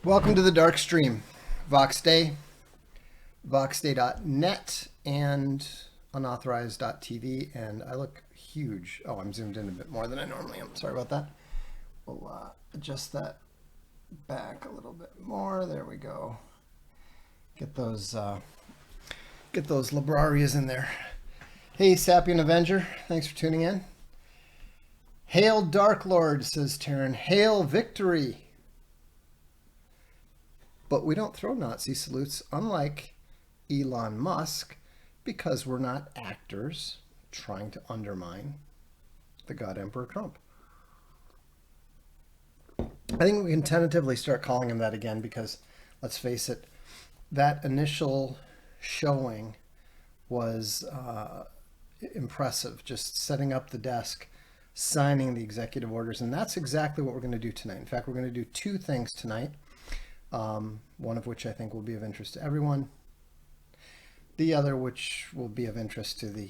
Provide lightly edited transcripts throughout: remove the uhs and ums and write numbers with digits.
Welcome to the Darkstream, VoxDay, voxday.net, and unauthorized.tv, and I look huge. Oh, I'm zoomed in a bit more than I normally am. Sorry about that. We'll adjust that back a little bit more. There we go. Get those Librarias in there. Hey, Sapient Avenger, thanks for tuning in. Hail Dark Lord, says Taryn. Hail Victory. But we don't throw Nazi salutes, unlike Elon Musk, because we're not actors trying to undermine the God Emperor Trump. I think we can tentatively start calling him that again because, let's face it, that initial showing was impressive. Just setting up the desk, signing the executive orders, and that's exactly what we're going to do tonight. In fact, we're going to do two things tonight. One of which I think will be of interest to everyone. The other which will be of interest to the,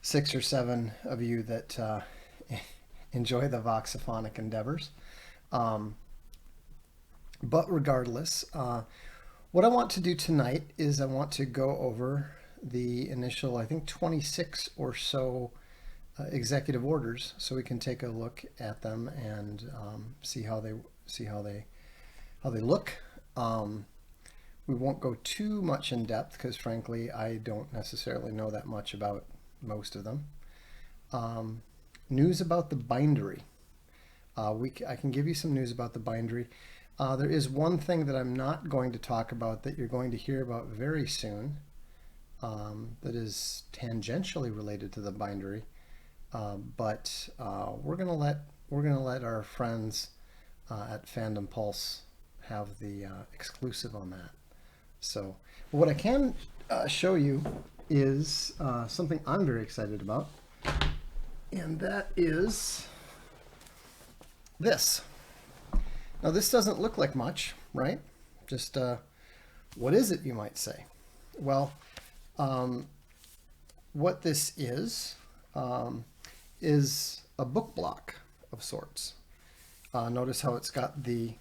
6 or 7 of you that enjoy the voxophonic endeavors. But regardless, what I want to do tonight is I want to go over the initial, I think, 26 or so executive orders, so we can take a look at them and see how they look. We won't go too much in depth because frankly I don't necessarily know that much about most of them. News about the bindery. I can give you some news about the bindery. There is one thing that I'm not going to talk about that you're going to hear about very soon, that is tangentially related to the bindery, but we're gonna let our friends at Fandom Pulse have the exclusive on that. So what I can show you is something I'm very excited about, and that is this. Now this doesn't look like much, right? Just what is it, you might say? Well, what this is a book block of sorts. Notice how it's got the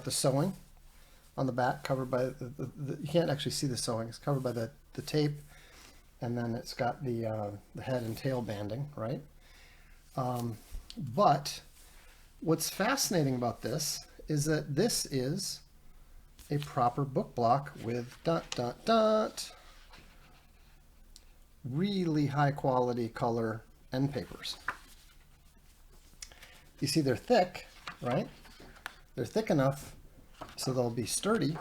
sewing on the back, covered by you can't actually see the sewing. It's covered by the tape, and then it's got the head and tail banding, right? But what's fascinating about this is that this is a proper book block with really high quality color end papers. You see they're thick, right? They're thick enough so they'll be sturdy,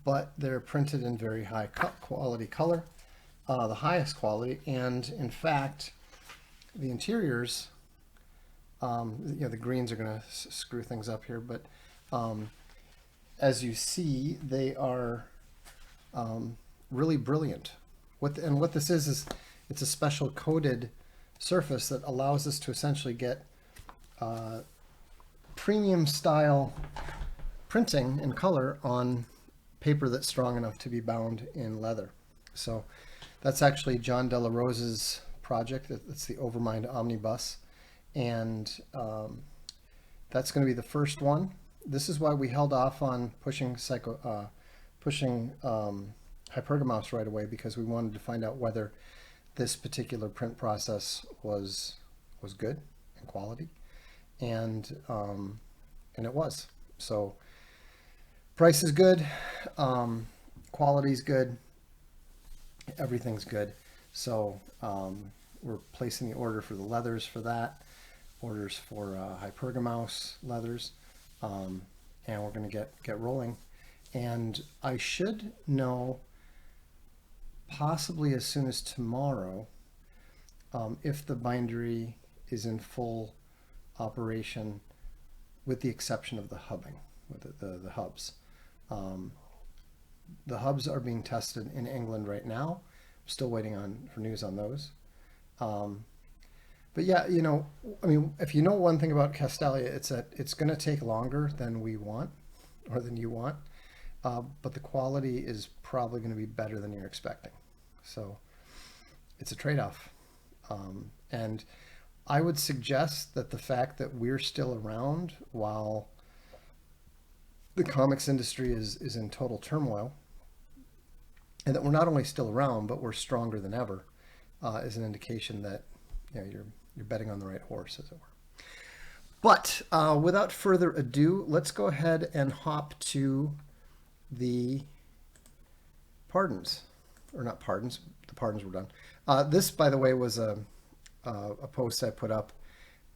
but they're printed in very high quality color, the highest quality, and in fact, the interiors, the greens are going to screw things up here, but as you see, they are really brilliant. What this is it's a special coated surface that allows us to essentially get premium style printing and color on paper that's strong enough to be bound in leather. So that's actually John Della Rosa's project. It's the Overmind Omnibus, and that's going to be the first one. This is why we held off on pushing Hypergamouse right away, because we wanted to find out whether this particular print process was good and quality, and it was. So price is good, quality's good, everything's good. So we're placing the order for the leathers for that, orders for Hypergamouse leathers, and we're going to get rolling. And I should know possibly as soon as tomorrow if the bindery is in full operation, with the exception of the hubbing, with the hubs. The hubs are being tested in England right now. I'm still waiting for news on those. Um, but yeah, I mean, if you know one thing about Castalia, it's that it's going to take longer than we want or than you want, but the quality is probably going to be better than you're expecting. So it's a trade-off. And I would suggest that the fact that we're still around while the comics industry is in total turmoil, and that we're not only still around, but we're stronger than ever, is an indication that you're betting on the right horse, as it were. But without further ado, let's go ahead and hop to the pardons, or not pardons. The pardons were done. This, by the way, was a post I put up,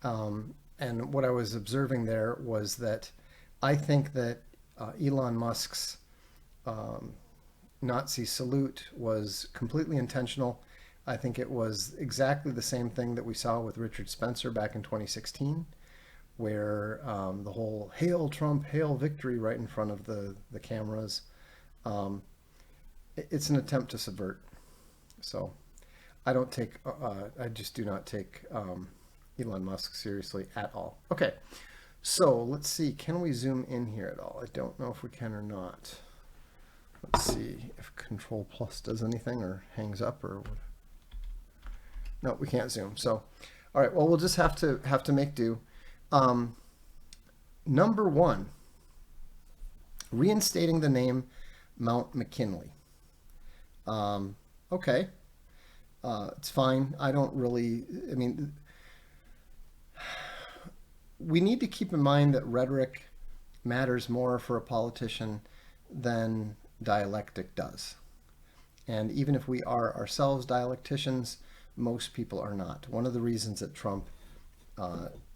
and what I was observing there was that I think that Elon Musk's Nazi salute was completely intentional. I think it was exactly the same thing that we saw with Richard Spencer back in 2016, where the whole "Hail Trump, Hail Victory" right in front of the cameras. It's an attempt to subvert. So I just do not take Elon Musk seriously at all. Okay, so let's see. Can we zoom in here at all? I don't know if we can or not. Let's see if Control Plus does anything or hangs up or what. No, we can't zoom. So, all right. Well, we'll just have to make do. Number one, reinstating the name Mount McKinley. Okay, it's fine. I don't really. I mean, we need to keep in mind that rhetoric matters more for a politician than dialectic does. And even if we are ourselves dialecticians, most people are not. One of the reasons that Trump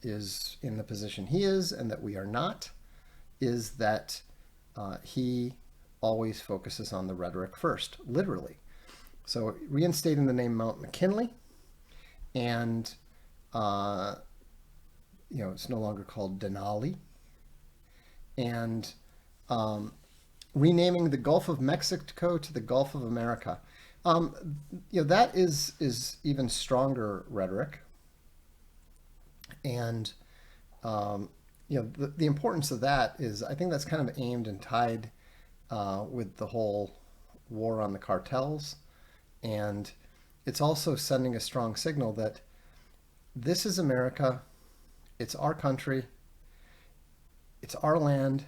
is in the position he is and that we are not is that he always focuses on the rhetoric first, literally. So reinstating the name Mount McKinley, and it's no longer called Denali, and renaming the Gulf of Mexico to the Gulf of America. That is even stronger rhetoric. And the importance of that is, I think that's kind of aimed and tied with the whole war on the cartels. And it's also sending a strong signal that this is America, it's our country, it's our land,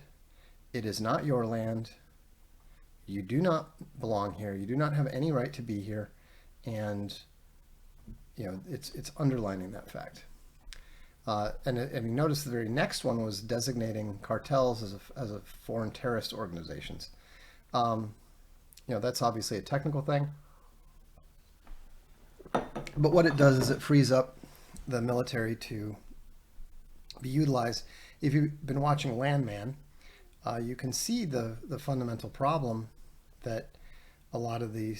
it is not your land. You do not belong here. You do not have any right to be here. And, it's underlining that fact. And notice the very next one was designating cartels as a foreign terrorist organizations. That's obviously a technical thing. But what it does is it frees up the military to be utilized. If you've been watching Landman, you can see the fundamental problem that a lot of the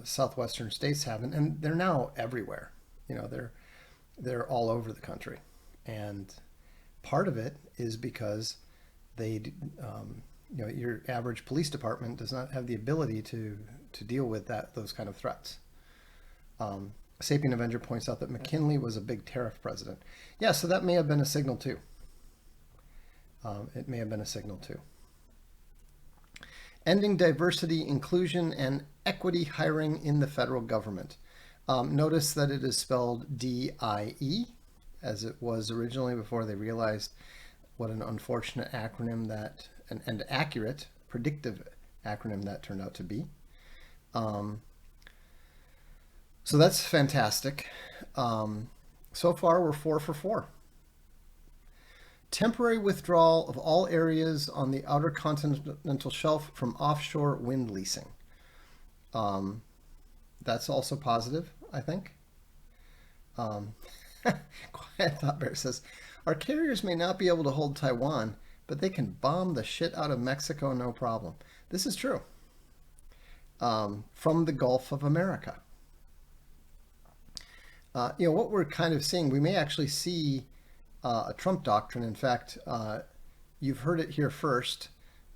southwestern states have, and they're now everywhere. They're all over the country, and part of it is because they, your average police department does not have the ability to deal with those kind of threats. Sapien Avenger points out that McKinley was a big tariff president. Yeah, so that may have been a signal too. It may have been a signal too. Ending diversity, inclusion, and equity hiring in the federal government. Notice that it is spelled DIE, as it was originally before they realized what an unfortunate acronym that, and accurate, predictive acronym that turned out to be. So that's fantastic. So far, we're 4 for 4. Temporary withdrawal of all areas on the outer continental shelf from offshore wind leasing. That's also positive, I think. Quiet Thought Bear says, our carriers may not be able to hold Taiwan, but they can bomb the shit out of Mexico no problem. This is true. From the Gulf of America. What we're kind of seeing, we may actually see a Trump doctrine. In fact, you've heard it here first.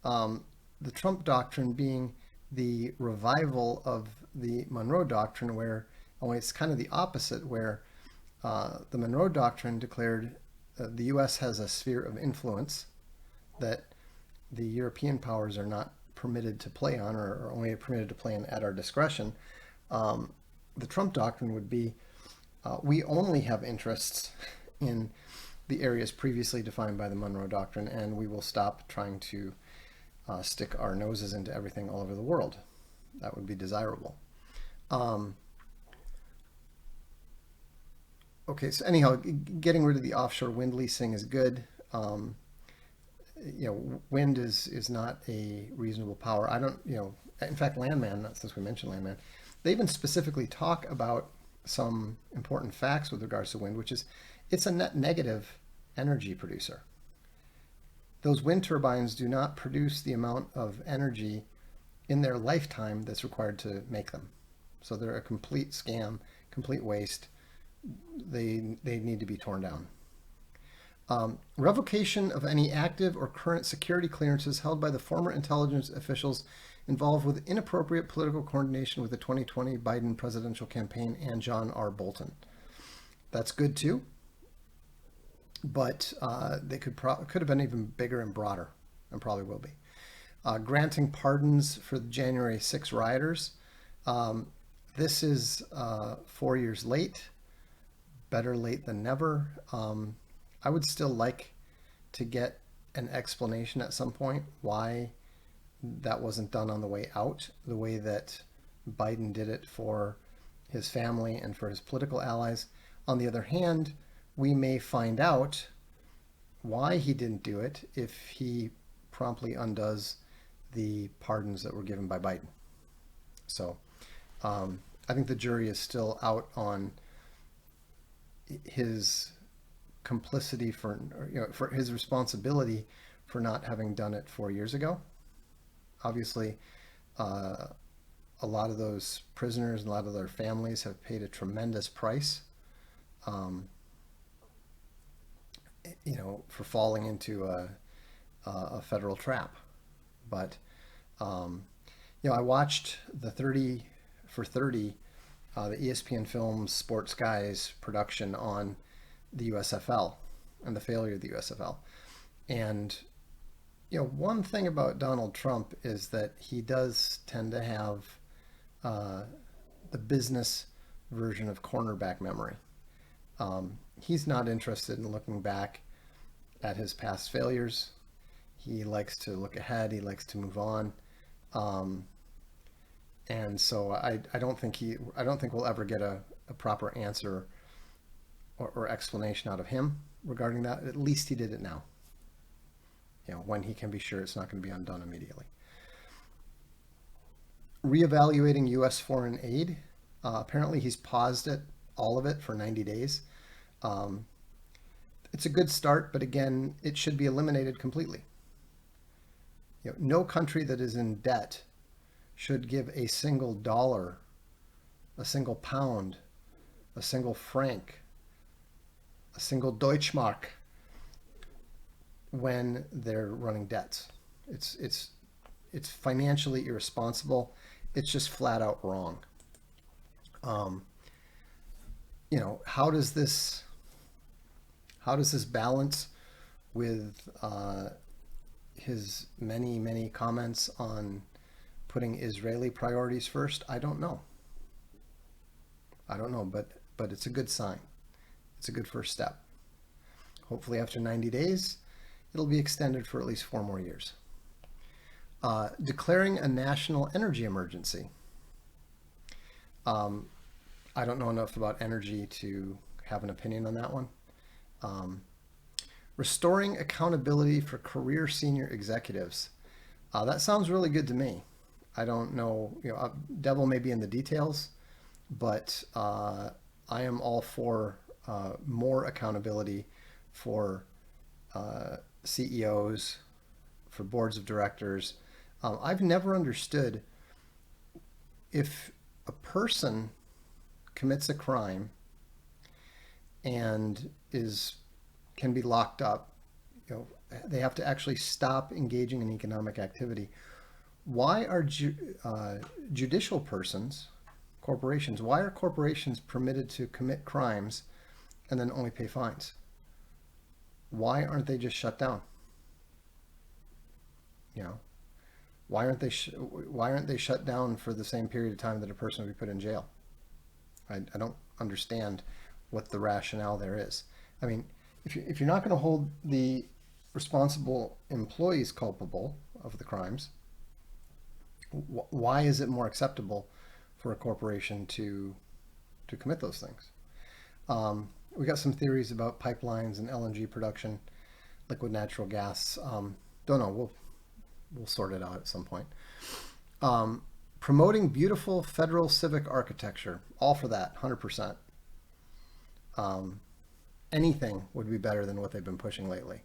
The Trump doctrine being the revival of the Monroe Doctrine, where only it's kind of the opposite, where the Monroe Doctrine declared the U.S. has a sphere of influence that the European powers are not permitted to play on, or only permitted to play on at our discretion. The Trump doctrine would be we only have interests in the areas previously defined by the Monroe Doctrine, and we will stop trying to stick our noses into everything all over the world. That would be desirable. Okay, so anyhow, getting rid of the offshore wind leasing is good. Wind is not a reasonable power. I don't, in fact, Landman, since we mentioned Landman, they even specifically talk about some important facts with regards to wind, which is it's a net negative energy producer. Those wind turbines do not produce the amount of energy in their lifetime that's required to make them. So they're a complete scam, complete waste. They need to be torn down. Revocation of any active or current security clearances held by the former intelligence officials involved with inappropriate political coordination with the 2020 Biden presidential campaign and John R. Bolton. That's good too, but they could have been even bigger and broader, and probably will be. Granting pardons for the January 6 rioters. This is 4 years late. Better late than never. I would still like to get an explanation at some point why that wasn't done on the way out, the way that Biden did it for his family and for his political allies. On the other hand, we may find out why he didn't do it if he promptly undoes the pardons that were given by Biden. So I think the jury is still out on his complicity for his responsibility for not having done it 4 years ago. Obviously, a lot of those prisoners and a lot of their families have paid a tremendous price, for falling into a federal trap. But I watched the 30 for 30, the ESPN Films Sports Guys production on the USFL and the failure of the USFL. And one thing about Donald Trump is that he does tend to have the business version of cornerback memory. He's not interested in looking back at his past failures. He likes to look ahead. He likes to move on. And so I don't think we'll ever get a proper answer or explanation out of him regarding that. At least he did it now. When he can be sure it's not going to be undone immediately. Reevaluating U.S. foreign aid. Apparently he's paused all of it for 90 days. It's a good start, but again, it should be eliminated completely. No country that is in debt should give a single dollar, a single pound, a single franc, a single Deutschmark when they're running debts. It's financially irresponsible. It's just flat out wrong. How does this balance with his many comments on putting Israeli priorities first? I don't know, but it's a good sign. It's a good first step. Hopefully after 90 days, it'll be extended for at least 4 more years. Declaring a national energy emergency. I don't know enough about energy to have an opinion on that one. Restoring accountability for career senior executives. That sounds really good to me. I don't know, devil may be in the details, but I am all for more accountability for CEOs, for boards of directors. I've never understood if a person commits a crime and can be locked up, they have to actually stop engaging in economic activity. Why are judicial persons, corporations, why are corporations permitted to commit crimes and then only pay fines? Why aren't they just shut down? You know, why aren't they shut down for the same period of time that a person would be put in jail? I don't understand what the rationale there is. I mean, if you're not going to hold the responsible employees culpable of the crimes, why is it more acceptable for a corporation to commit those things? We got some theories about pipelines and LNG production, liquid natural gas. Don't know. We'll sort it out at some point. Promoting beautiful federal civic architecture, all for that, 100%. Anything would be better than what they've been pushing lately.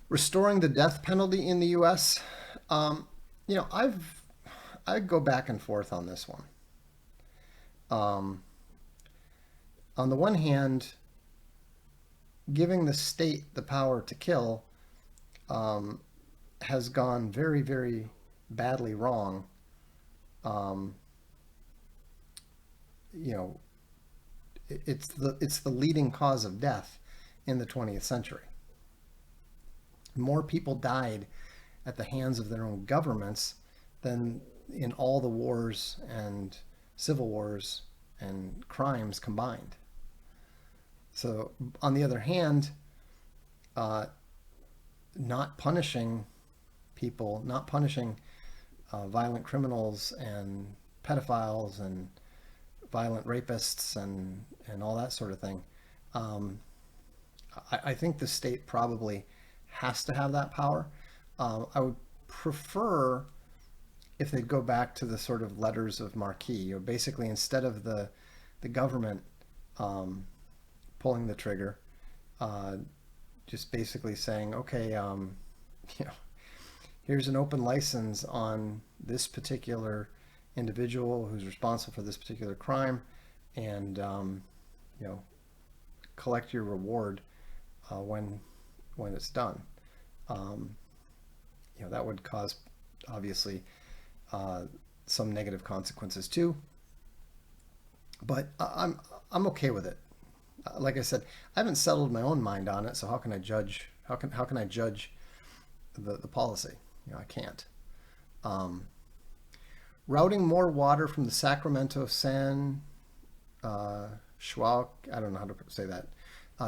Restoring the death penalty in the U.S. I go back and forth on this one. On the one hand, giving the state the power to kill has gone very, very badly wrong. It's the leading cause of death in the 20th century. More people died at the hands of their own governments than in all the wars and civil wars and crimes combined. So, on the other hand, not punishing people, not punishing violent criminals and pedophiles and violent rapists and all that sort of thing. I think the state probably has to have that power. I would prefer if they'd go back to the sort of letters of marque, or basically instead of the government pulling the trigger, just basically saying, okay, here's an open license on this particular individual who's responsible for this particular crime, and collect your reward when it's done. That would cause, obviously, some negative consequences too. But I'm okay with it. Like I said, I haven't settled my own mind on it, so how can I judge? How can I judge the policy? I can't. Routing more water from the Sacramento San Schwalk, I don't know how to say that,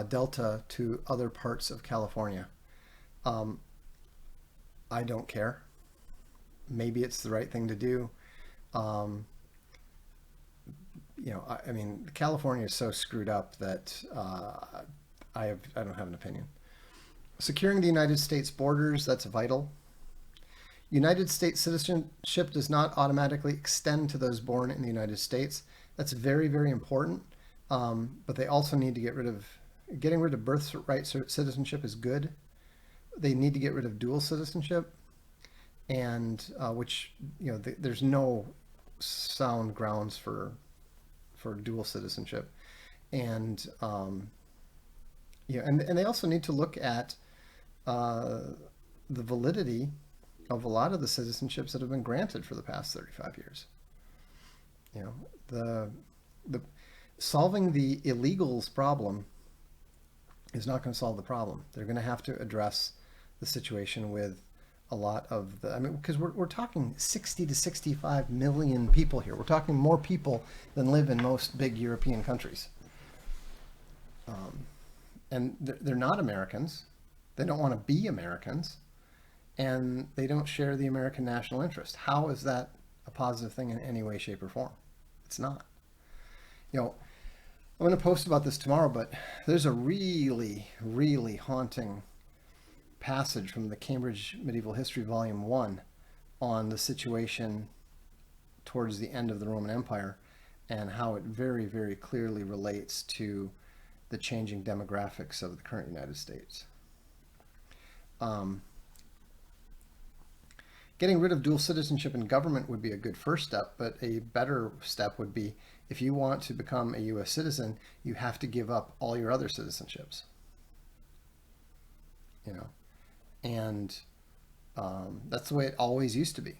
Delta to other parts of California. I don't care. Maybe it's the right thing to do. I mean, California is so screwed up that I don't have an opinion. Securing the United States borders, that's vital. United States citizenship does not automatically extend to those born in the United States. That's very, very important. But they also need to getting rid of birthright citizenship is good. They need to get rid of dual citizenship, and which there's no sound grounds for dual citizenship, and and they also need to look at the validity of a lot of the citizenships that have been granted for the past 35 years. The solving the illegals problem is not going to solve the problem. They're going to have to address the situation with a lot of because we're talking 60 to 65 million people here. We're talking more people than live in most big European countries. And they're not Americans. They don't want to be Americans. And they don't share the American national interest. How is that a positive thing in any way, shape, or form? It's not. I'm going to post about this tomorrow, but there's a really, really haunting passage from the Cambridge Medieval History Volume 1 on the situation towards the end of the Roman Empire and how it very, very clearly relates to the changing demographics of the current United States. Getting rid of dual citizenship in government would be a good first step, but a better step would be, if you want to become a U.S. citizen, you have to give up all your other citizenships. And That's the way it always used to be.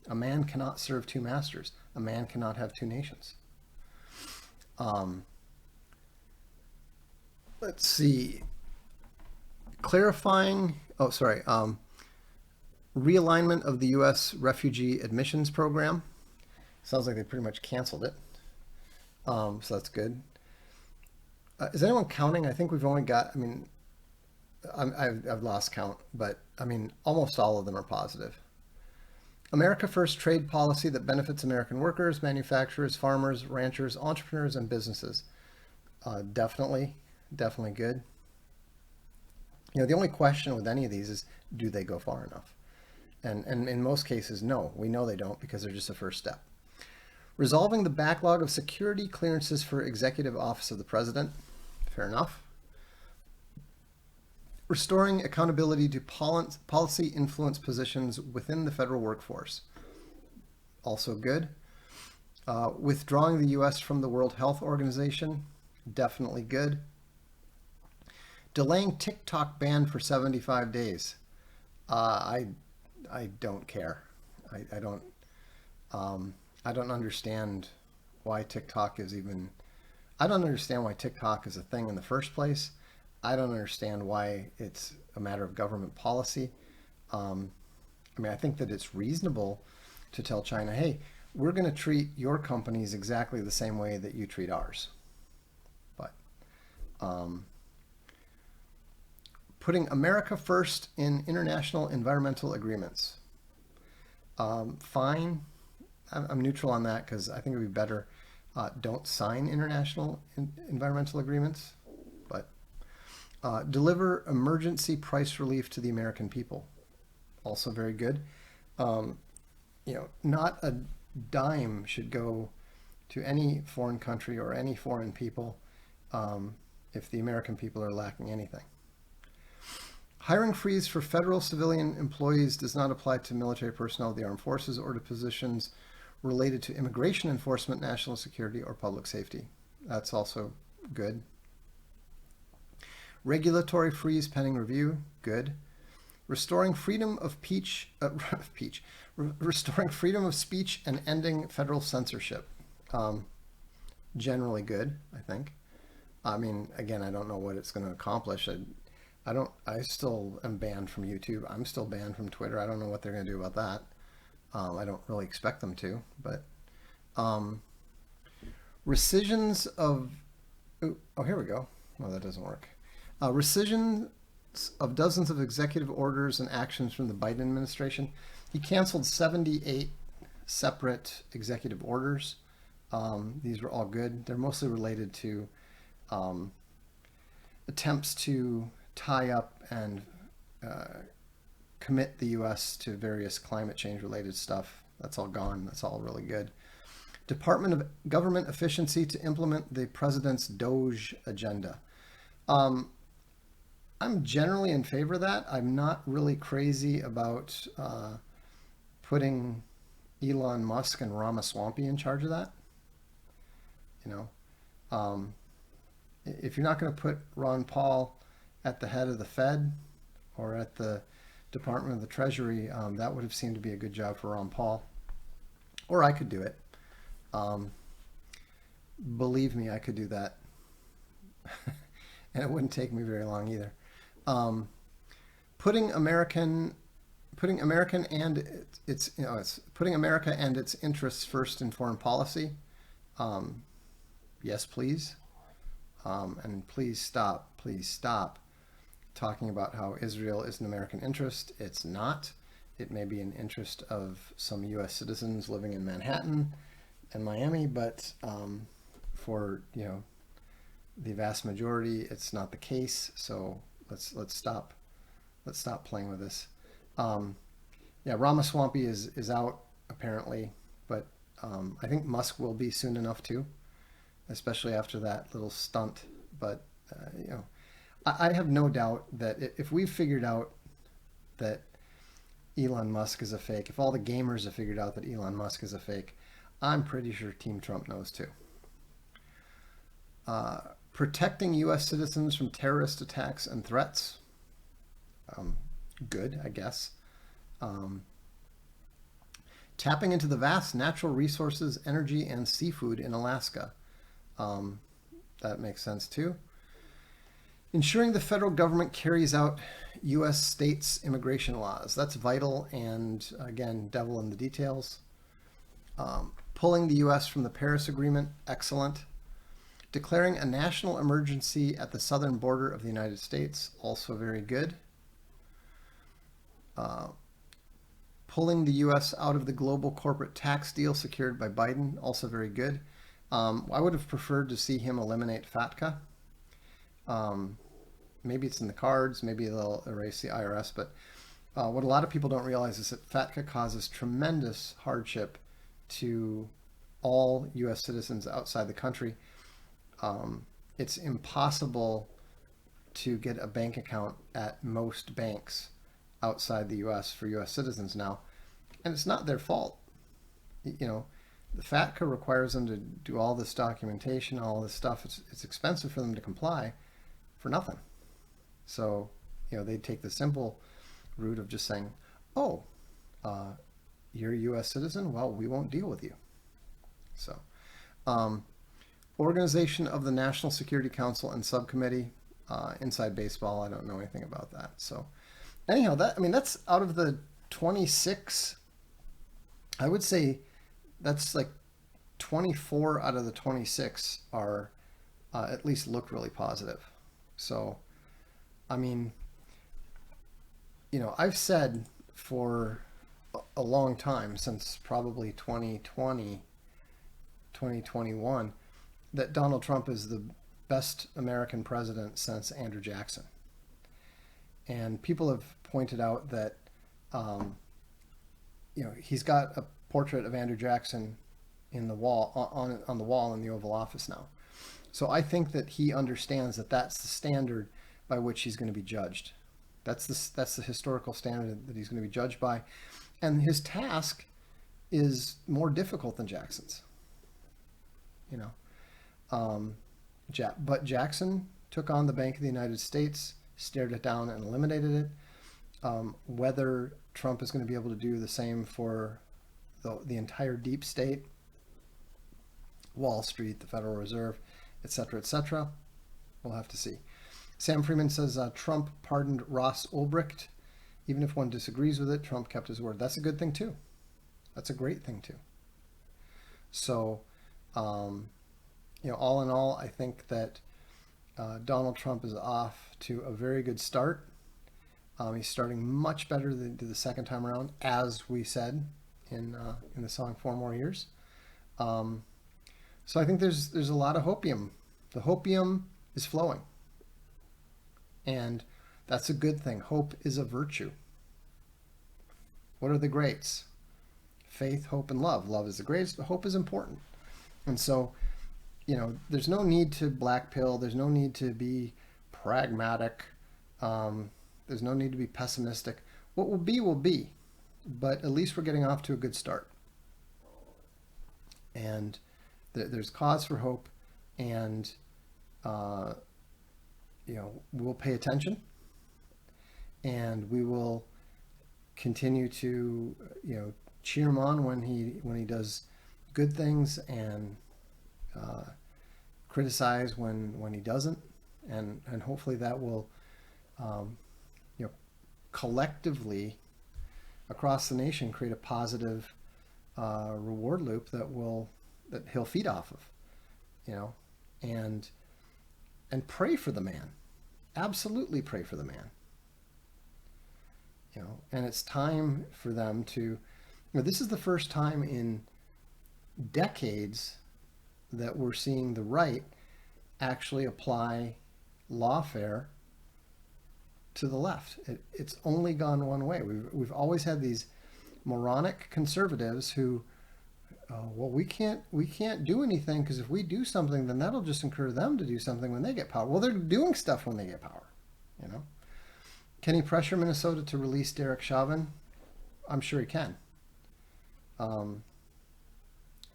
A man cannot serve two masters. A man cannot have two nations. Um, let's see. Clarifying. Oh, sorry. Realignment of the U.S. refugee admissions program. Sounds like they pretty much canceled it. So that's good. Is anyone counting? I think we've only got, I mean, I've lost count, but I mean, almost all of them are positive. America First trade policy that benefits American workers, manufacturers, farmers, ranchers, entrepreneurs, and businesses. Definitely good. You know, the only question with any of these is, do they go far enough? And in most cases, no. We know they don't because they're just a first step. Resolving the backlog of security clearances for Executive Office of the President. Fair enough. Restoring accountability to policy influence positions within the federal workforce. Also good. Withdrawing the U.S. from the World Health Organization. Definitely good. Delaying TikTok ban for 75 days. I don't care. I don't understand why TikTok is even. I don't understand why TikTok is a thing in the first place. I don't understand why it's a matter of government policy. I mean, I think that it's reasonable to tell China, hey, we're going to treat your companies exactly the same way that you treat ours. But putting America first in international environmental agreements. Fine. I'm neutral on that because I think it would be better. Don't sign international environmental agreements, but deliver emergency price relief to the American people. Also very good. You know, not a dime should go to any foreign country or any foreign people if the American people are lacking anything. Hiring freeze for federal civilian employees does not apply to military personnel of the armed forces or to positions related to immigration enforcement, national security, or public safety. That's also good. Regulatory freeze pending review, good. Restoring freedom of restoring freedom of speech and ending federal censorship. Generally good, I think. I mean, again, I don't know what it's going to accomplish. I still am banned from YouTube. I'm still banned from Twitter. I don't know what they're going to do about that. I don't really expect them to, but rescissions of, oh, here we go. Well, that doesn't work. Rescissions of dozens of executive orders and actions from the Biden administration. He canceled 78 separate executive orders. These were all good. They're mostly related to attempts to tie up and commit the U.S. to various climate change related stuff. That's all gone. That's all really good. Department of Government Efficiency to implement the president's Doge agenda. I'm generally in favor of that. I'm not really crazy about putting Elon Musk and Ramaswamy in charge of that. You know, if you're not going to put Ron Paul at the head of the Fed or at the Department of the Treasury, that would have seemed to be a good job for Ron Paul. Or I could do it. Believe me, I could do that. And it wouldn't take me very long either. Putting America and its interests first in foreign policy. Yes, please. And please stop talking about how Israel is an American interest. It's not. It may be an interest of some U.S. citizens living in Manhattan and Miami, but for the vast majority, it's not the case. So let's stop playing with this. Yeah, Ramaswamy is out apparently, but I think Musk will be soon enough too, especially after that little stunt. But I have no doubt that if we've figured out that Elon Musk is a fake, if all the gamers have figured out that Elon Musk is a fake, I'm pretty sure Team Trump knows too. Protecting U.S. citizens from terrorist attacks and threats. Good, I guess. Um, Tapping into the vast natural resources, energy, and seafood in Alaska. That makes sense too. Ensuring the federal government carries out U.S. states' immigration laws. That's vital, and again, devil in the details. Pulling the U.S. from the Paris Agreement. Excellent. Declaring a national emergency at the southern border of the United States. Also very good. Pulling the U.S. out of the global corporate tax deal secured by Biden, also very good. I would have preferred to see him eliminate FATCA. Maybe it's in the cards, maybe they'll erase the IRS, but what a lot of people don't realize is that FATCA causes tremendous hardship to all U.S. citizens outside the country. It's impossible to get a bank account at most banks outside the U.S. for U.S. citizens now, and it's not their fault. You know, the FATCA requires them to do all this documentation, all this stuff. It's expensive for them to comply for nothing. So, you know, they take the simple route of just saying, oh, you're a U.S. citizen? Well, we won't deal with you. So, organization of the National Security Council and Subcommittee, inside baseball, I don't know anything about that. So, anyhow, that's out of the 26. I would say that's like 24 out of the 26 are at least look really positive. So, I mean, you know, I've said for a long time, since probably 2020, 2021, that Donald Trump is the best American president since Andrew Jackson. And people have pointed out that, you know, he's got a portrait of Andrew Jackson in the wall on the wall in the Oval Office now. So I think that he understands that that's the standard by which he's going to be judged. That's the historical standard that he's going to be judged by, and his task is more difficult than Jackson's. You know, but Jackson took on the Bank of the United States, stared it down, and eliminated it. Whether Trump is going to be able to do the same for the entire deep state, Wall Street, the Federal Reserve, etc., we'll have to see. Sam Freeman says Trump pardoned Ross Ulbricht. Even if one disagrees with it, Trump kept his word. That's a good thing too. That's a great thing too. So, you know, all in all, I think that Donald Trump is off to a very good start. He's starting much better than the second time around, as we said in the song 4 More Years. So I think there's a lot of hopium. The hopium is flowing. And that's a good thing. Hope is a virtue. What are the greats? Faith, hope, and love. Love is the greatest, but hope is important. And so, you know, there's no need to black pill. There's no need to be pragmatic. There's no need to be pessimistic. What will be, will be. But at least we're getting off to a good start. And there's cause for hope. And, you know, we'll pay attention. And we will continue to, you know, cheer him on when he does good things, and criticize when he doesn't, and hopefully that will, you know, collectively across the nation create a positive reward loop that he'll feed off of, you know, and pray for the man, absolutely pray for the man, you know. And it's time for them to, you know, this is the first time in decades that we're seeing the right actually apply lawfare to the left. It's only gone one way. We've always had these moronic conservatives who, well, we can't do anything because if we do something, then that'll just encourage them to do something when they get power. Well, they're doing stuff when they get power, you know. Can he pressure Minnesota to release Derek Chauvin? I'm sure he can.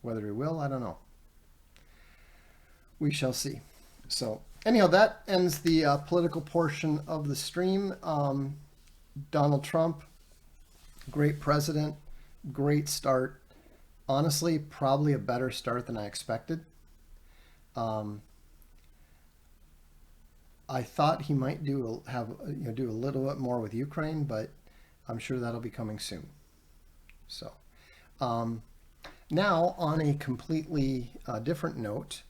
Whether he will, I don't know. We shall see. So anyhow, that ends the political portion of the stream. Donald Trump Great president, great start. Honestly, probably a better start than I expected. Um, I thought he might do a little bit more with Ukraine, but I'm sure that'll be coming soon. So um, now, on a completely different note,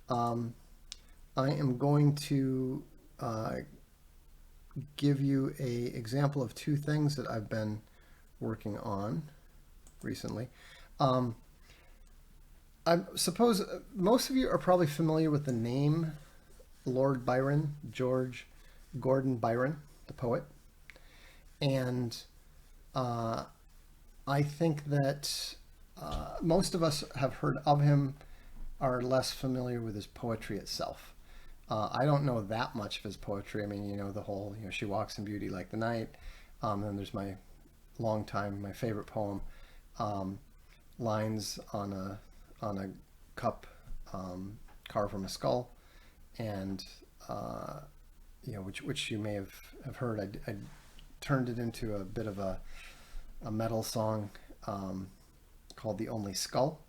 um, I am going to uh, give you a example of two things that I've been working on recently. Um, I suppose most of you are probably familiar with the name Lord Byron, George Gordon Byron, the poet. And uh, I think that most of us have heard of him, are less familiar with his poetry itself. I don't know that much of his poetry. I mean, the whole, she walks in beauty like the night. And there's my favorite poem, um, lines on a cup carved from a skull, and which you may have heard. I turned it into a bit of a metal song called "The Only Skull."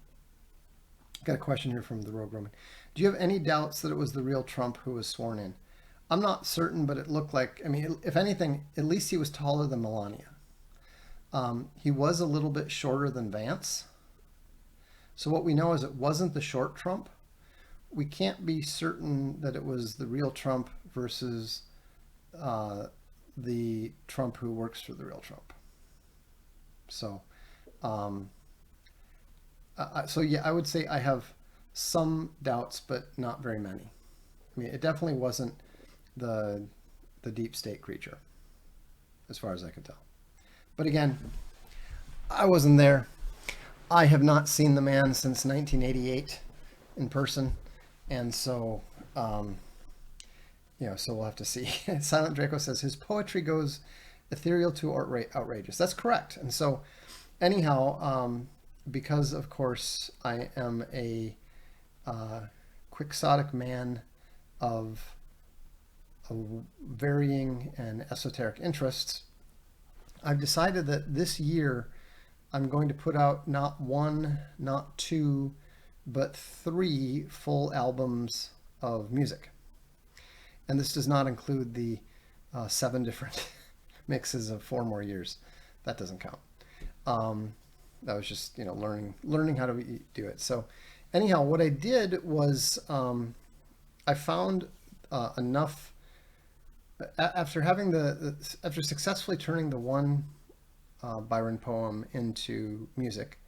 Got a question here from the Rogue Roman. Do you have any doubts that it was the real Trump who was sworn in? I'm not certain, but it looked like, I mean, if anything, at least he was taller than Melania. He was a little bit shorter than Vance. So what we know is it wasn't the short Trump. We can't be certain that it was the real Trump versus the Trump who works for the real Trump. So, yeah, I would say I have some doubts, but not very many. I mean, it definitely wasn't the deep state creature, as far as I could tell. But again, I wasn't there. I have not seen the man since 1988 in person, and so so we'll have to see. Silent Draco says his poetry goes ethereal to outrageous. That's correct. And so, anyhow, because of course I am a quixotic man of varying and esoteric interests, I've decided that this year I'm going to put out not one, not two, but 3 full albums of music. And this does not include the 7 different mixes of 4 more years. That doesn't count. That was just learning how to do it. So anyhow, what I did was I found enough after having after successfully turning the one Byron poem into music.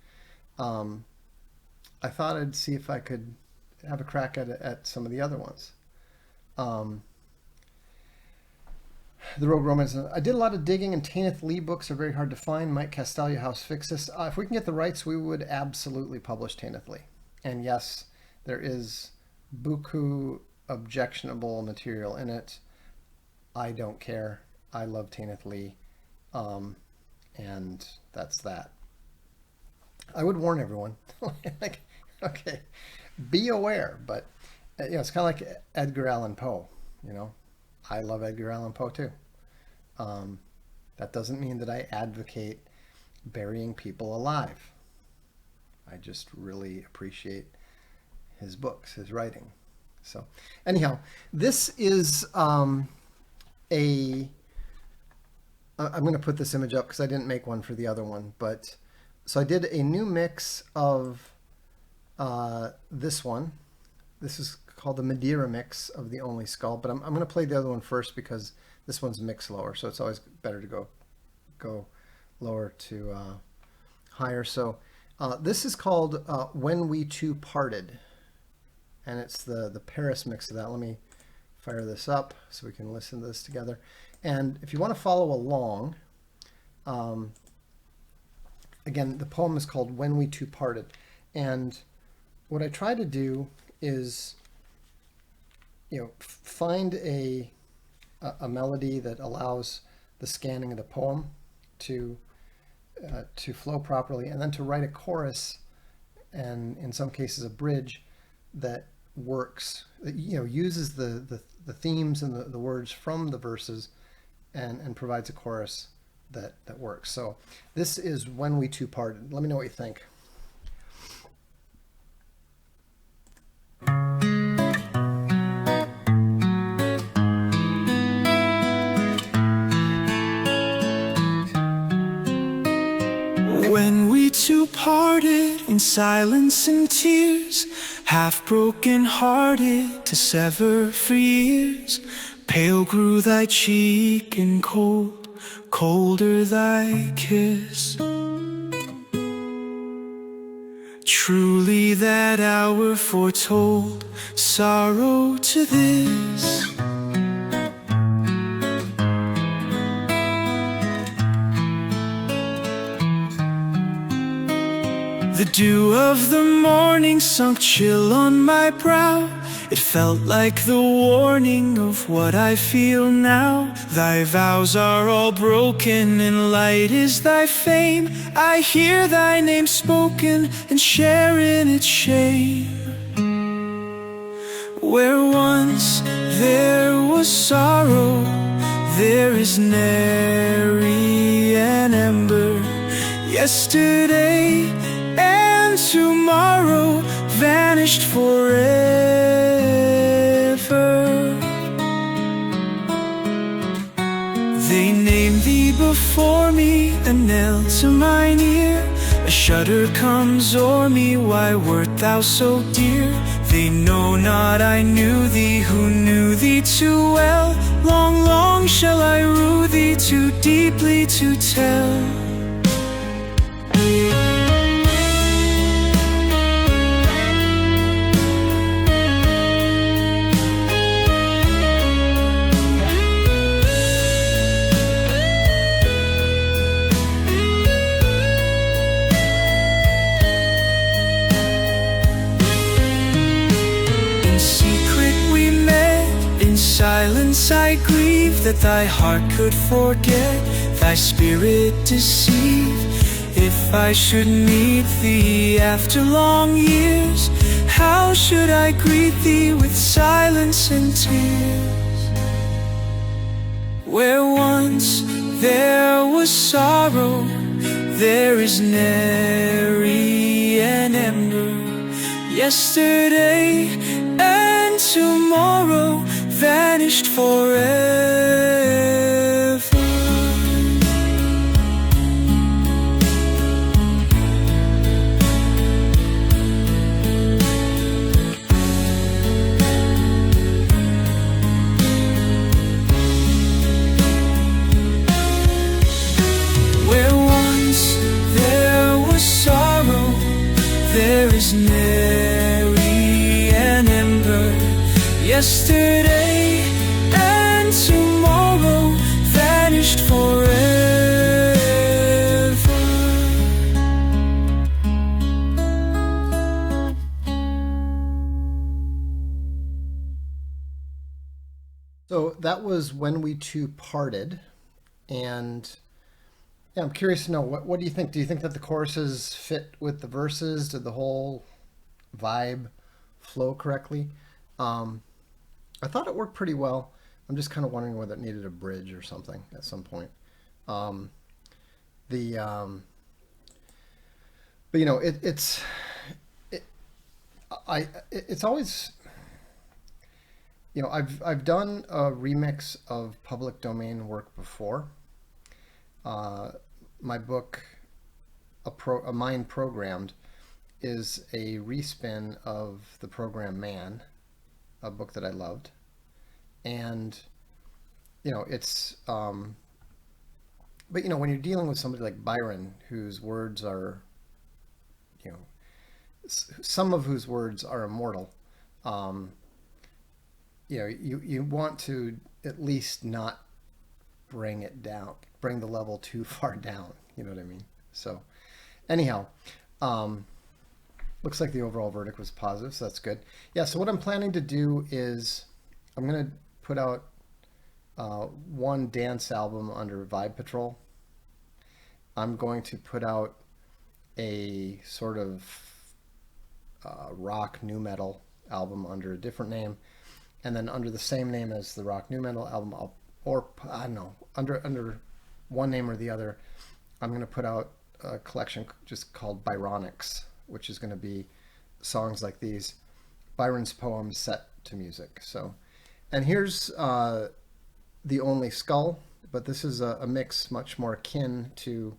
I thought I'd see if I could have a crack at some of the other ones. The Rogue Romance. I did a lot of digging, and Tanith Lee books are very hard to find. Mike Castalia House Fixus. If we can get the rights, we would absolutely publish Tanith Lee. And yes, there is buku objectionable material in it. I don't care. I love Tanith Lee. And that's that. I would warn everyone. Like, okay, be aware. But it's kind of like Edgar Allan Poe. I love Edgar Allan Poe too. That doesn't mean that I advocate burying people alive. I just really appreciate his books, his writing. So, anyhow, this is I'm going to put this image up because I didn't make one for the other one. But so I did a new mix of this one. This is called the Madeira mix of The Only Skull. But I'm going to play the other one first because this one's mixed lower. So it's always better to go lower to higher. So this is called When We Two Parted. And it's the Paris mix of that. Let me fire this up so we can listen to this together. And if you want to follow along, again, the poem is called When We Two Parted. And what I try to do is, find a melody that allows the scanning of the poem to flow properly, and then to write a chorus, and in some cases a bridge that works, that uses the themes and the words from the verses, and provides a chorus that works. So this is When We Two Parted. Let me know what you think. When we two parted in silence and tears, half broken hearted to sever for years, pale grew thy cheek and cold, colder thy kiss. Truly that hour foretold sorrow to this. The dew of the morning sunk chill on my brow. It felt like the warning of what I feel now. Thy vows are all broken and light is thy fame. I hear thy name spoken and share in its shame. Where once there was sorrow, there is nary an ember. Yesterday and tomorrow vanished forever. They named thee before me and knelt to mine ear. A shudder comes o'er me, why wert thou so dear? They know not I knew thee, who knew thee too well. Long, long shall I rue thee, too deeply to tell. Silence I grieve that thy heart could forget, thy spirit deceive. If I should meet thee after long years, how should I greet thee with silence and tears? Where once there was sorrow, there is nary an ember. Yesterday and tomorrow vanished forever. Where once there was sorrow, there is nary an ember. Yesterday and tomorrow vanished forever. So that was When We Two Parted. And yeah, I'm curious to know, what do you think? Do you think that the choruses fit with the verses? Did the whole vibe flow correctly? I thought it worked pretty well. I'm just kind of wondering whether it needed a bridge or something at some point. But you know, it's always, you know, I've done a remix of public domain work before. My book, A Mind Programmed, is a respin of the program Man, a book that I loved. And, you know, it's, but, you know, when you're dealing with somebody like Byron, whose words are, you know, some of whose words are immortal, you know, you want to at least not bring it down, bring the level too far down, you know what I mean? So anyhow, looks like the overall verdict was positive, so that's good. Yeah, so what I'm planning to do is I'm going to put out one dance album under Vibe Patrol. I'm going to put out a sort of rock nu metal album under a different name, and then under the same name as the rock nu metal album, I don't know, under one name or the other, I'm going to put out a collection just called Byronics, which is going to be songs like these, Byron's poems set to music. So, and here's The Only Skull, but this is a mix much more akin to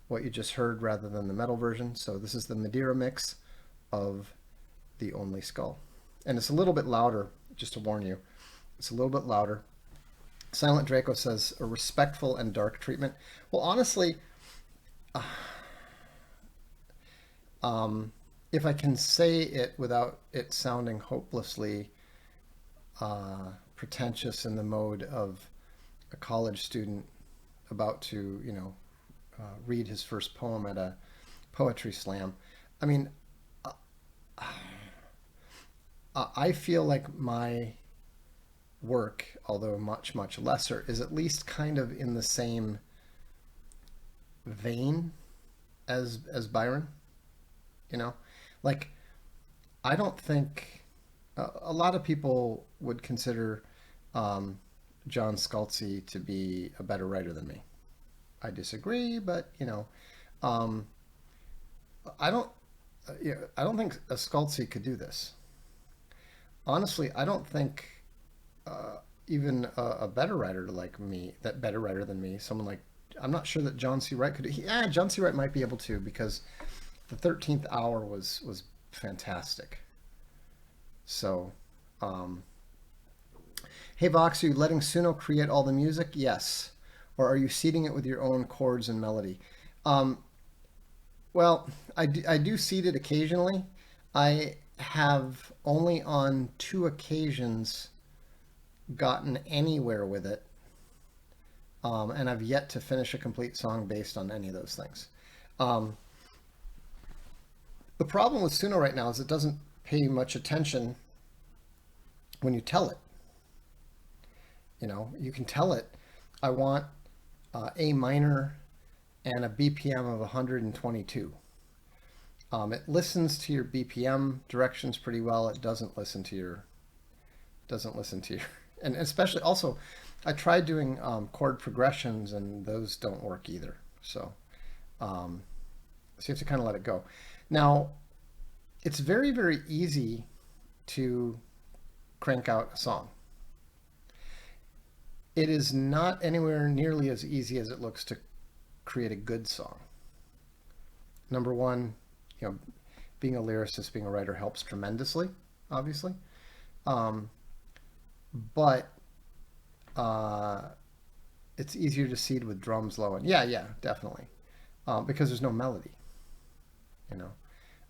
what you just heard rather than the metal version. So this is the Madeira mix of The Only Skull. And it's a little bit louder, just to warn you. It's a little bit louder. Silent Draco says, a respectful and dark treatment. Well, honestly, if I can say it without it sounding hopelessly pretentious in the mode of a college student about to, read his first poem at a poetry slam. I mean, I feel like my work, although much, much lesser, is at least kind of in the same vein as Byron. Like, I don't think a lot of people would consider John Scalzi to be a better writer than me. I disagree, but I don't think a Scalzi could do this. Honestly, I don't think even a better writer like me, better writer than me, someone like, I'm not sure that John C. Wright could. John C. Wright might be able to, because the 13th Hour was fantastic. So, hey Vox, are you letting Suno create all the music? Yes. Or are you seeding it with your own chords and melody? Well, I do seed it occasionally. I have only on 2 occasions gotten anywhere with it. And I've yet to finish a complete song based on any of those things. The problem with Suno right now is it doesn't pay much attention when you tell it. You can tell it, I want A minor and a BPM of 122. It listens to your BPM directions pretty well. It doesn't listen to your, and especially also, I tried doing chord progressions and those don't work either. So you have to kind of let it go. Now, it's very, very easy to crank out a song. It is not anywhere nearly as easy as it looks to create a good song. Number one, being a lyricist, being a writer helps tremendously, obviously. But it's easier to seed with drums low. And yeah, definitely. Because there's no melody,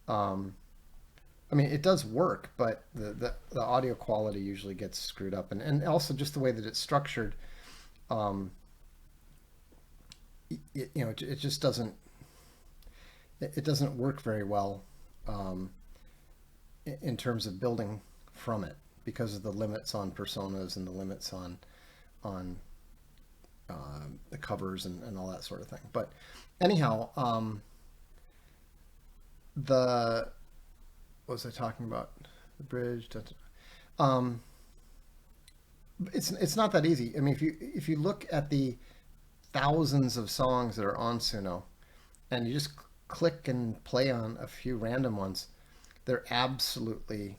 I mean, it does work, but the audio quality usually gets screwed up, and also just the way that it's structured, it just doesn't work very well in terms of building from it, because of the limits on personas and the limits on the covers and all that sort of thing. But anyhow, what was I talking about? The bridge. It's not that easy. I mean, if you look at the thousands of songs that are on Suno, and you just click and play on a few random ones, they're absolutely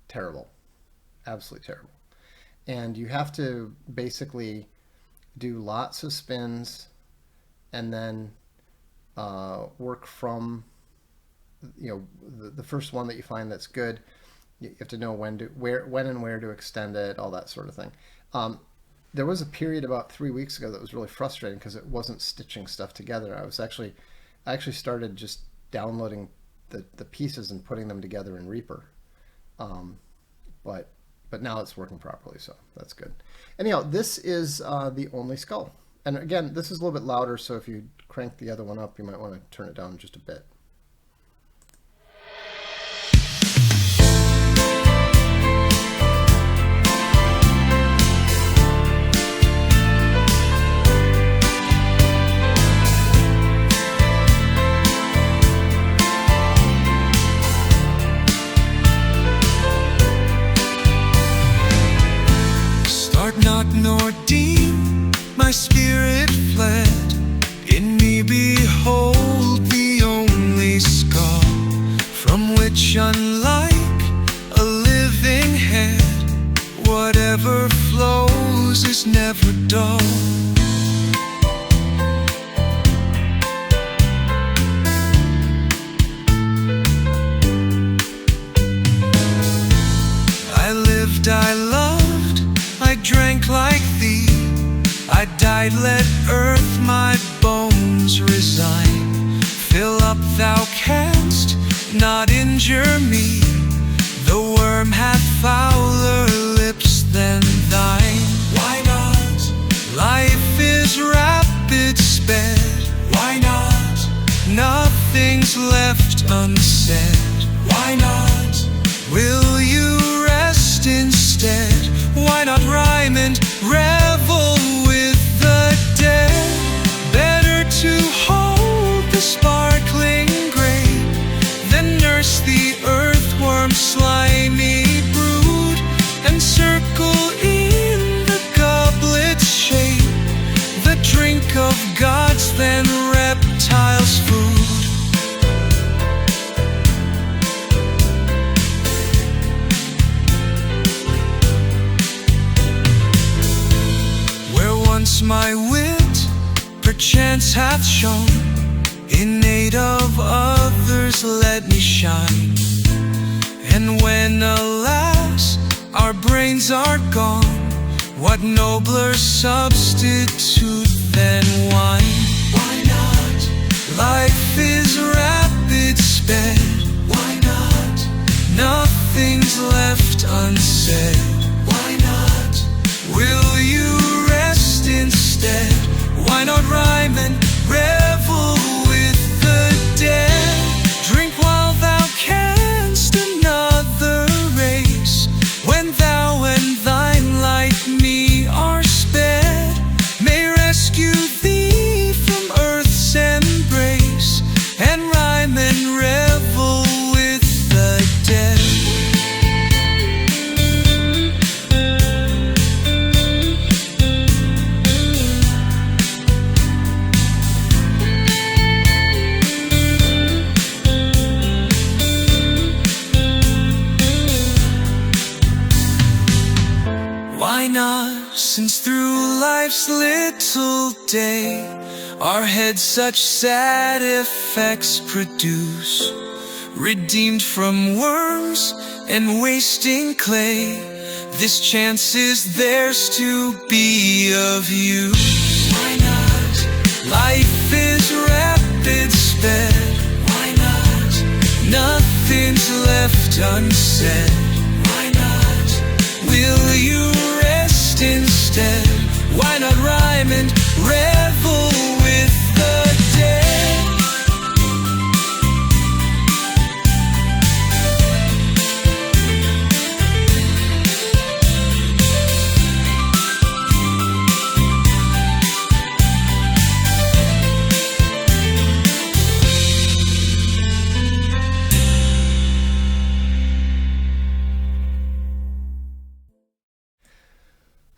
terrible, absolutely terrible. And you have to basically do lots of spins, and then work from the first one that you find that's good. You have to know when and where to extend it, all that sort of thing. There was a period about 3 weeks ago that was really frustrating because it wasn't stitching stuff together. I actually started just downloading the pieces and putting them together in Reaper. But now it's working properly, so that's good. Anyhow, this is The Only Skull. And again, this is a little bit louder, so if you crank the other one up, you might want to turn it down just a bit. Nor deep, my spirit fled window. I lived, I loved, I drank like thee. I died, let earth my bones resign. Fill up, thou canst not injure me. The worm hath fouler lips than thine. Why not? Life is rapid sped. Why not? Nothing's left unsaid. Why not? Will you rest instead? Why not rhyme and revel with the dead? Better to hold the sparkling grape than nurse the earthworm's slimy brood, and circle in the goblet's shape the drink of gods, then reptiles' food. Once my wit perchance hath shone, in aid of others let me shine. And when, alas, our brains are gone, what nobler substitute than wine? Why not? Life is rapid sped. Why not? Nothing's left unsaid. Why not? Will you instead? Why not rhyme and revel with the dead? Drink while thou canst another race, when thou and thine like me are sped, may rescue thee from earth's embrace, and rhyme and revel with the dead. Why not? Since through life's little day our heads such sad effects produce, redeemed from worms and wasting clay, this chance is theirs to be of use. Why not? Life is rapid sped. Why not? Nothing's left unsaid. Why not? Will you rest instead? Why not rhyme and revel with the dead?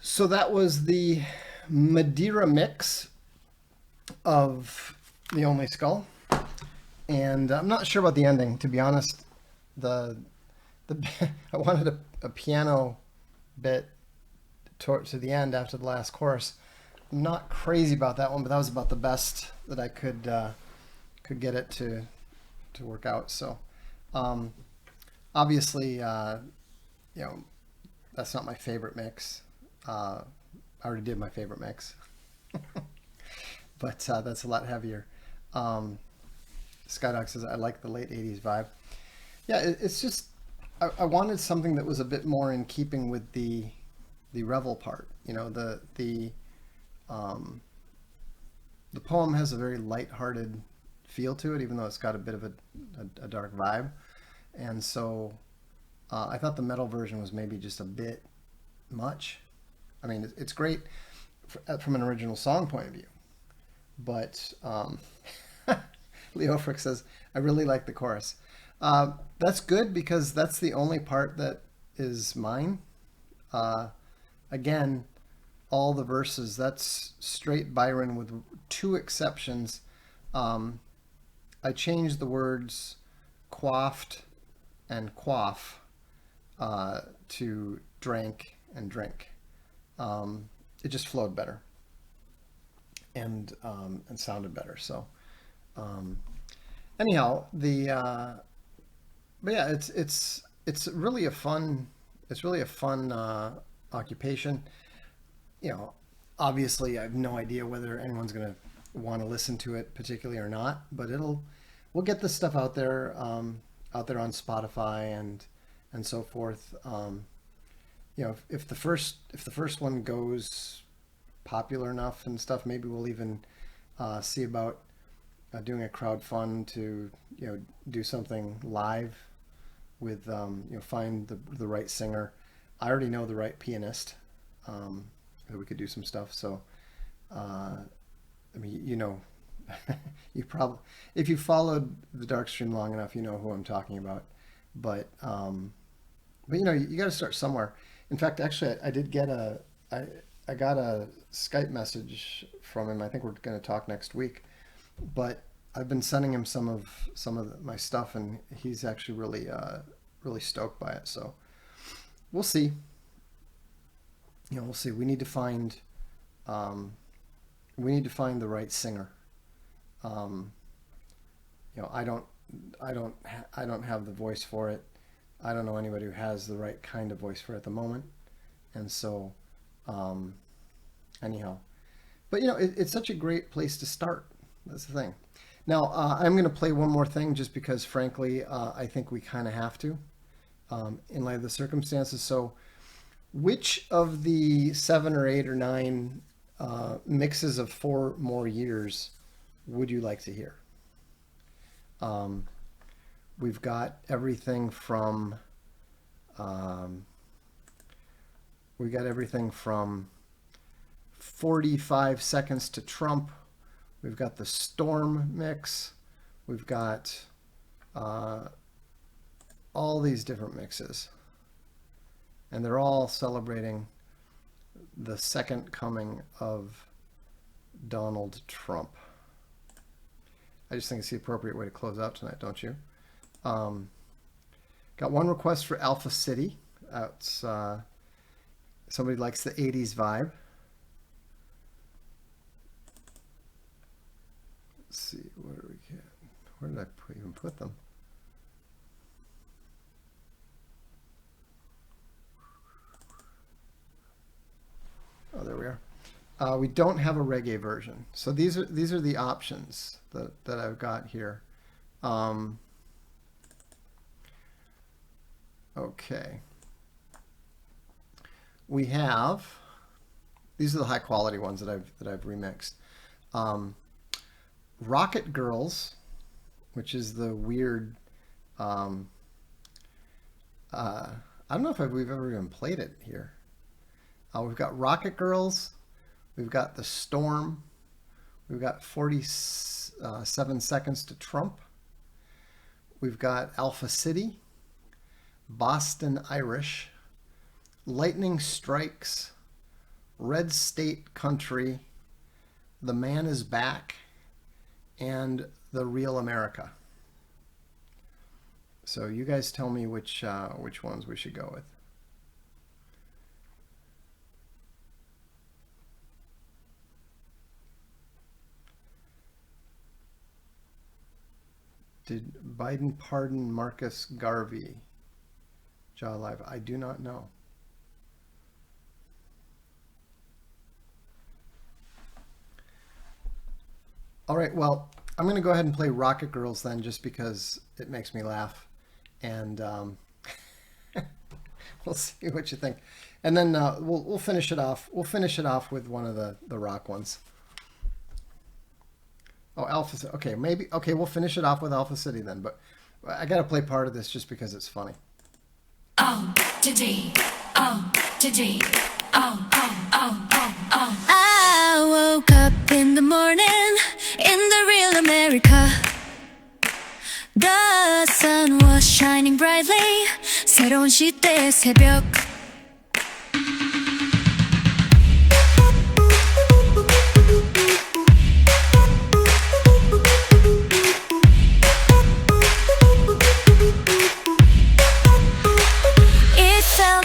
So that was the Madeira mix of The Only Skull, and I'm not sure about the ending, to be honest. I wanted a piano bit to the end after the last chorus. I'm not crazy about that one, but that was about the best that I could get it to work out. So obviously, that's not my favorite mix. I already did my favorite mix, but that's a lot heavier. Skydog says, I like the late 80s vibe. Yeah, it's just, I wanted something that was a bit more in keeping with the revel part. The poem has a very light-hearted feel to it, even though it's got a bit of a dark vibe. And so I thought the metal version was maybe just a bit much. I mean, it's great from an original song point of view, but Leo Frick says, I really like the chorus. That's good, because that's the only part that is mine. Again, all the verses, that's straight Byron with two exceptions. I changed the words quaffed and quaff to drank and drink. it just flowed better and sounded better. So anyhow, but yeah, it's really a fun occupation. Obviously I have no idea whether anyone's going to want to listen to it particularly or not, but we'll get this stuff out there on Spotify and so forth. If the first one goes popular enough and stuff, maybe we'll even see about doing a crowdfund to do something live with find the right singer. I already know the right pianist that we could do some stuff. So I mean, you probably, if you followed the Darkstream long enough, you know who I'm talking about. But you got to start somewhere. In fact, actually, I did get I got a Skype message from him. I think we're going to talk next week. But I've been sending him some of my stuff, and he's actually really stoked by it. So we'll see. We'll see. We need to find the right singer. I don't have the voice for it. I don't know anybody who has the right kind of voice for it at the moment. And so, anyhow, but it's such a great place to start. That's the thing. Now, I'm going to play one more thing just because, frankly, I think we kind of have to, in light of the circumstances. So, which of the 7 or 8 or 9 mixes of 4 more years would you like to hear? We've got everything from 45 seconds to Trump. We've got the Storm mix. We've got all these different mixes, and they're all celebrating the second coming of Donald Trump. I just think it's the appropriate way to close out tonight, don't you? Got one request for Alpha City. It's somebody likes the 80s vibe. Let's see, what do we get? Where did I even put them? Oh, there we are. We don't have a reggae version, so these are the options that I've got here. Okay. We have, these are the high quality ones that I've remixed. Rocket Girls, which is the weird, I don't know if we've ever even played it here. We've got Rocket Girls, we've got the Storm, we've got 47 seconds to Trump, we've got Alpha City, Boston Irish, Lightning Strikes, Red State Country, The Man Is Back, and The Real America. So you guys tell me which ones we should go with. Did Biden pardon Marcus Garvey? Jaw Live. I do not know. All right, well, I'm going to go ahead and play Rocket Girls then, just because it makes me laugh. And we'll see what you think. And then we'll finish it off. We'll finish it off with one of the rock ones. Oh, Alpha City. Okay, maybe. Okay, we'll finish it off with Alpha City then. But I got to play part of this just because it's funny. Today, today, I woke up in the morning in the real America. The sun was shining brightly. 새로운 시대의 새벽.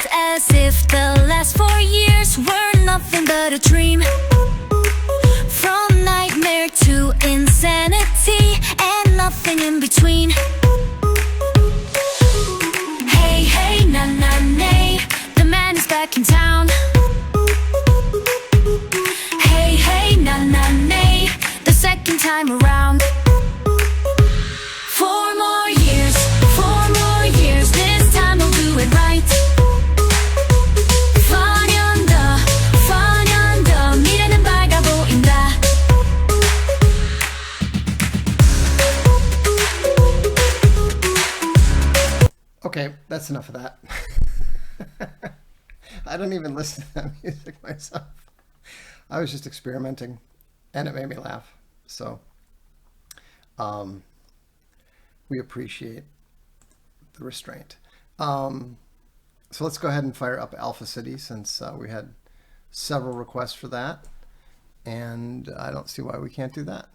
As if the last 4 years were nothing but but a dream. From nightmare to insanity, and nothing in between. Hey, hey, na na nay, the man is back in town. Hey, hey, na na nay, the second time around. 4 more years, this time I'll do it right. 미래는 밝아 보인다. Okay, that's enough of that. I don't even listen to that music myself. I was just experimenting, and it made me laugh. So, we appreciate the restraint. So let's go ahead and fire up Alpha City, since we had several requests for that, and I don't see why we can't do that.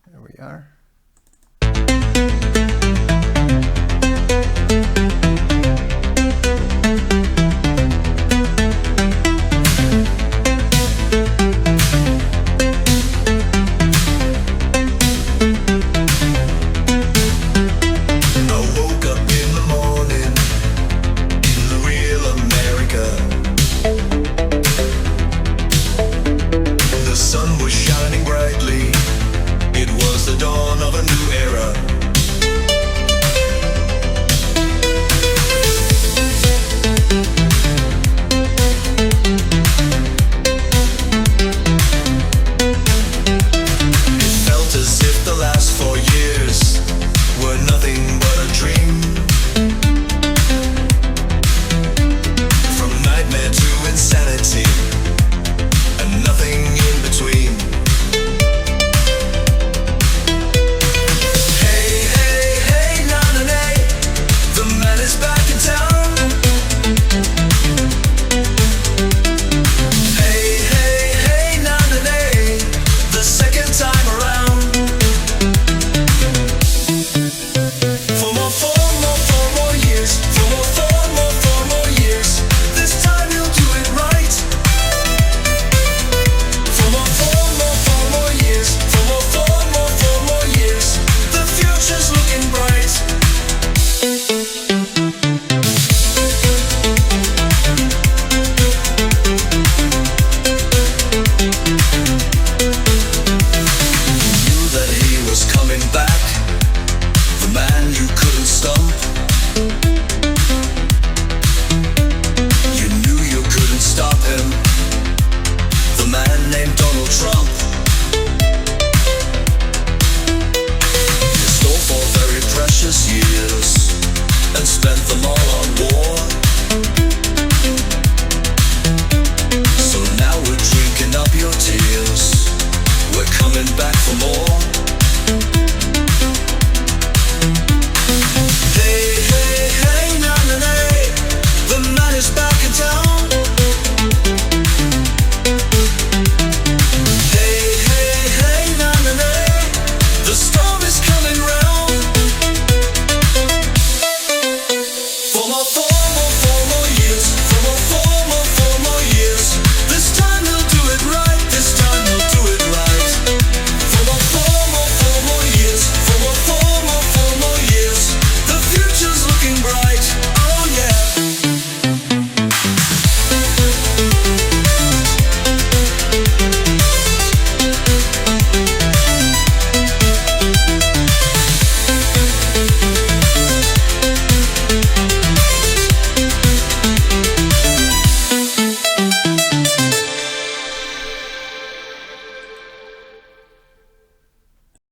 There we are. The sun was shining brightly. It was the dawn of a new era.